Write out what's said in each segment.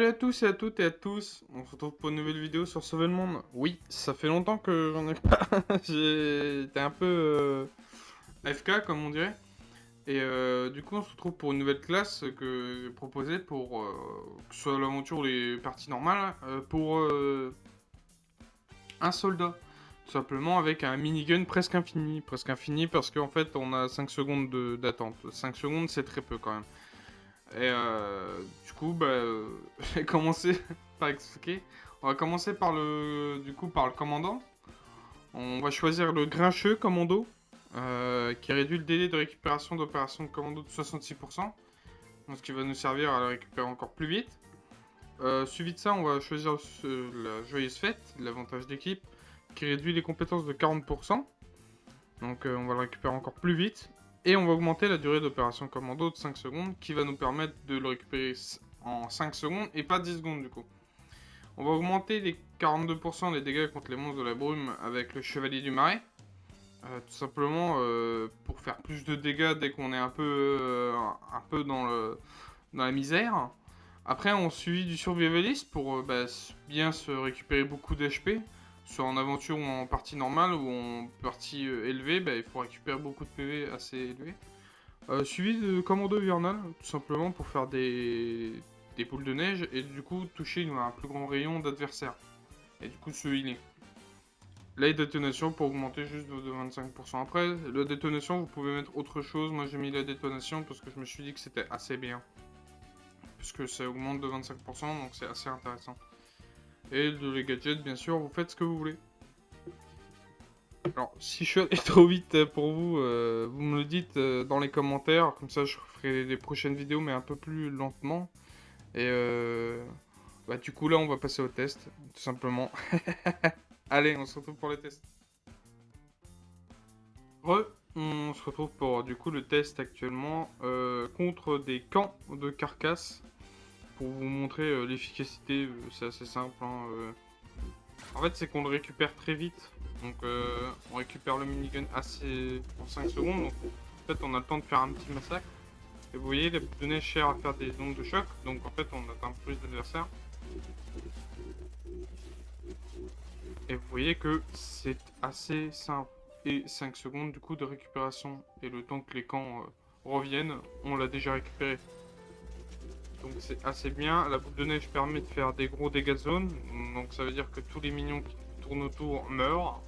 à tous et à toutes et à tous, on se retrouve pour une nouvelle vidéo sur Sauver le Monde. Oui, ça fait longtemps que j'en ai pas, j'ai été un peu AFK comme on dirait. Et du coup on se retrouve pour une nouvelle classe que j'ai proposée pour, que ce soit l'aventure ou les parties normales, pour un soldat. Tout simplement avec un minigun presque infini. Presque infini parce qu'en fait on a 5 secondes d'attente. 5 secondes c'est très peu quand même. Et du coup, je vais commencer par expliquer. On va commencer par par le commandant. On va choisir le grincheux commando, qui réduit le délai de récupération d'opération de commando de 66%. Donc, ce qui va nous servir à le récupérer encore plus vite. Suivi de ça, on va choisir la joyeuse fête, l'avantage d'équipe, qui réduit les compétences de 40%. Donc on va le récupérer encore plus vite. Et on va augmenter la durée d'opération commando de 5 secondes qui va nous permettre de le récupérer en 5 secondes et pas 10 secondes du coup. On va augmenter les 42% des dégâts contre les monstres de la brume avec le chevalier du marais. Tout simplement pour faire plus de dégâts dès qu'on est un peu dans la misère. Après on suit du survivaliste pour bien se récupérer beaucoup d'HP. Soit en aventure ou en partie normale ou en partie élevée, il faut récupérer beaucoup de PV assez élevés. Suivi de commando hivernal, tout simplement pour faire des boules de neige et du coup toucher un plus grand rayon d'adversaires. Et du coup se healer. La détonation pour augmenter juste de 25%. Après, la détonation, vous pouvez mettre autre chose. Moi j'ai mis la détonation parce que je me suis dit que c'était assez bien. Puisque ça augmente de 25%, donc c'est assez intéressant. Et de les gadgets, bien sûr, vous faites ce que vous voulez. Alors, si je suis allé trop vite pour vous, vous me le dites dans les commentaires, comme ça je ferai les prochaines vidéos, mais un peu plus lentement. Et du coup là, on va passer au test, tout simplement. Allez, on se retrouve pour le test. On se retrouve pour du coup le test actuellement contre des camps de carcasses. Pour vous montrer l'efficacité, c'est assez simple. En fait, c'est qu'on le récupère très vite. Donc, on récupère le minigun assez en 5 secondes. Donc, en fait, on a le temps de faire un petit massacre. Et vous voyez, la boule de neige sert à faire des ondes de choc. Donc, en fait, on atteint plus d'adversaires. Et vous voyez que c'est assez simple. Et 5 secondes du coup de récupération. Et le temps que les camps reviennent, on l'a déjà récupéré. Donc c'est assez bien. La boule de neige permet de faire des gros dégâts de zone. Donc ça veut dire que tous les minions qui tournent autour meurent.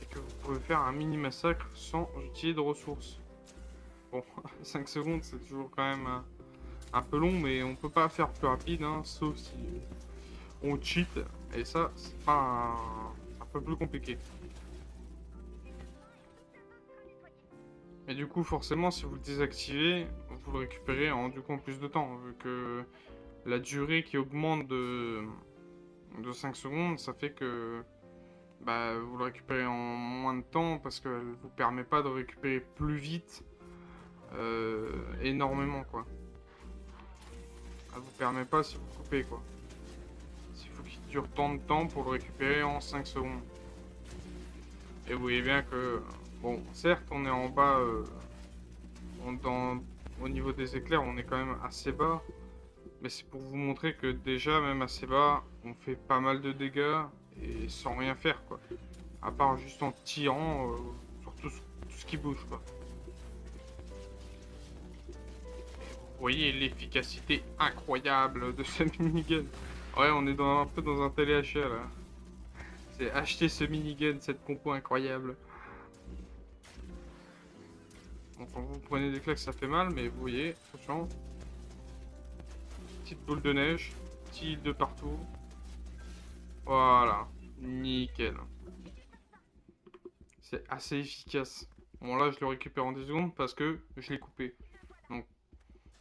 Et que vous pouvez faire un mini massacre sans utiliser de ressources. Bon, 5 secondes c'est toujours quand même un peu long, mais on peut pas faire plus rapide, hein, sauf si on cheat. Et ça, c'est pas un peu plus compliqué. Et du coup, forcément, si vous le désactivez, vous le récupérez en du coup en plus de temps, vu que la durée qui augmente de 5 secondes, ça fait que vous le récupérez en moins de temps parce qu'elle vous permet pas de récupérer plus vite énormément quoi. Elle vous permet pas si vous coupez quoi. Il faut qu'il dure tant de temps pour le récupérer en 5 secondes. Et vous voyez bien que, bon, certes on est en bas, au niveau des éclairs on est quand même assez bas. Mais c'est pour vous montrer que déjà, même assez bas, on fait pas mal de dégâts et sans rien faire, quoi. À part juste en tirant sur tout ce qui bouge, quoi. Vous voyez l'efficacité incroyable de ce minigun. Ouais, on est un peu dans un téléachat, là. C'est acheter ce minigun, cette compo incroyable. Donc quand vous prenez des claques, ça fait mal, mais vous voyez, attention. Petite boule de neige, petit de partout. Voilà, nickel. C'est assez efficace. Bon là je le récupère en 10 secondes parce que je l'ai coupé. Donc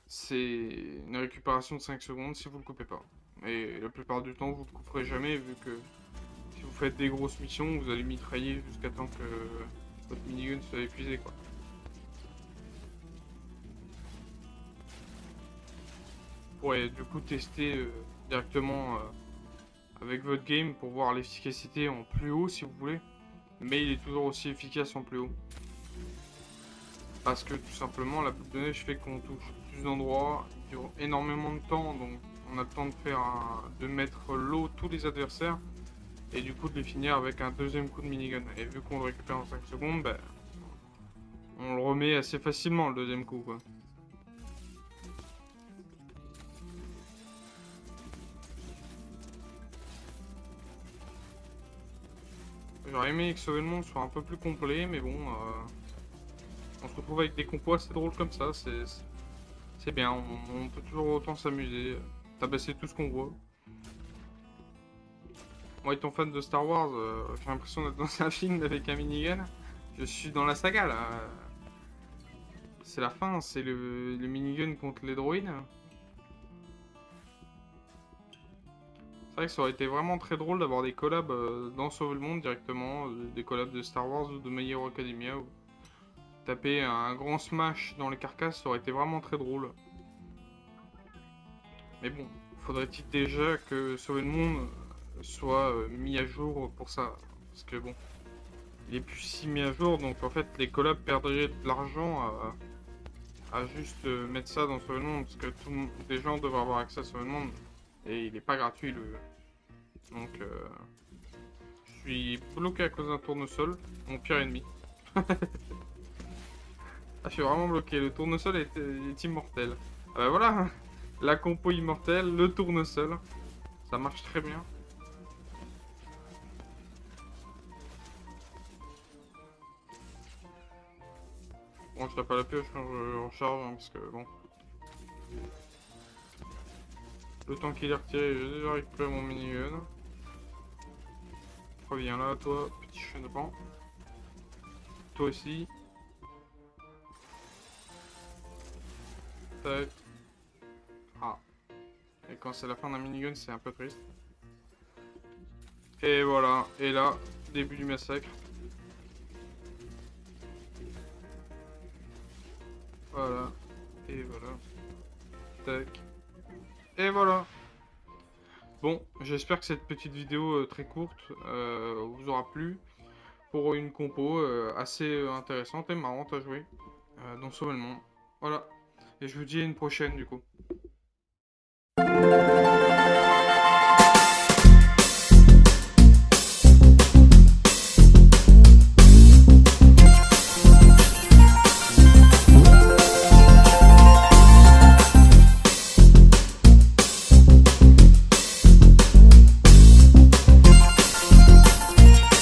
c'est une récupération de 5 secondes si vous le coupez pas. Et la plupart du temps vous le couperez jamais vu que si vous faites des grosses missions vous allez mitrailler jusqu'à temps que votre minigun soit épuisé quoi. Vous pourrez du coup tester directement avec votre game pour voir l'efficacité en plus haut si vous voulez. Mais il est toujours aussi efficace en plus haut. Parce que tout simplement, la boule de neige fait qu'on touche plus d'endroits, dure énormément de temps, donc on a le temps de faire de mettre l'eau tous les adversaires et du coup de les finir avec un deuxième coup de minigun. Et vu qu'on le récupère en 5 secondes, ben, on le remet assez facilement le deuxième coup, quoi. J'aurais aimé que Sauver le Monde soit un peu plus complet, mais bon, on se retrouve avec des compos assez drôles comme ça, c'est bien, on peut toujours autant s'amuser, tabasser tout ce qu'on voit. Moi étant fan de Star Wars, j'ai l'impression d'être dans un film avec un minigun. Je suis dans la saga là. C'est la fin, c'est le minigun contre les droïdes. C'est vrai que ça aurait été vraiment très drôle d'avoir des collabs dans Sauver le Monde directement, des collabs de Star Wars ou de My Hero Academia. Ou taper un grand smash dans les carcasses, ça aurait été vraiment très drôle. Mais bon, faudrait-il déjà que Sauver le Monde soit mis à jour pour ça. Parce que bon, il est plus si mis à jour, donc en fait les collabs perdraient de l'argent à juste mettre ça dans Sauver le Monde, parce que des gens devraient avoir accès à Sauver le Monde, et il est pas gratuit le. Donc je suis bloqué à cause d'un tournesol, mon pire ennemi. Ah, je suis vraiment bloqué, le tournesol est immortel. Ah bah voilà, la compo immortelle, le tournesol, ça marche très bien. Bon, je tape pas la pioche quand je recharge, hein, parce que bon. Le temps qu'il est retiré, j'ai déjà récupéré mon minigun. Reviens là, toi, petit chenepan. Toi aussi. Tac. Ah. Et quand c'est la fin d'un minigun, c'est un peu triste. Et voilà. Et là, début du massacre. Voilà. Et voilà. Tac. Et voilà. Bon, j'espère que cette petite vidéo très courte vous aura plu. Pour une compo assez intéressante et marrante à jouer dans Sauver le Monde. Voilà. Et je vous dis à une prochaine du coup.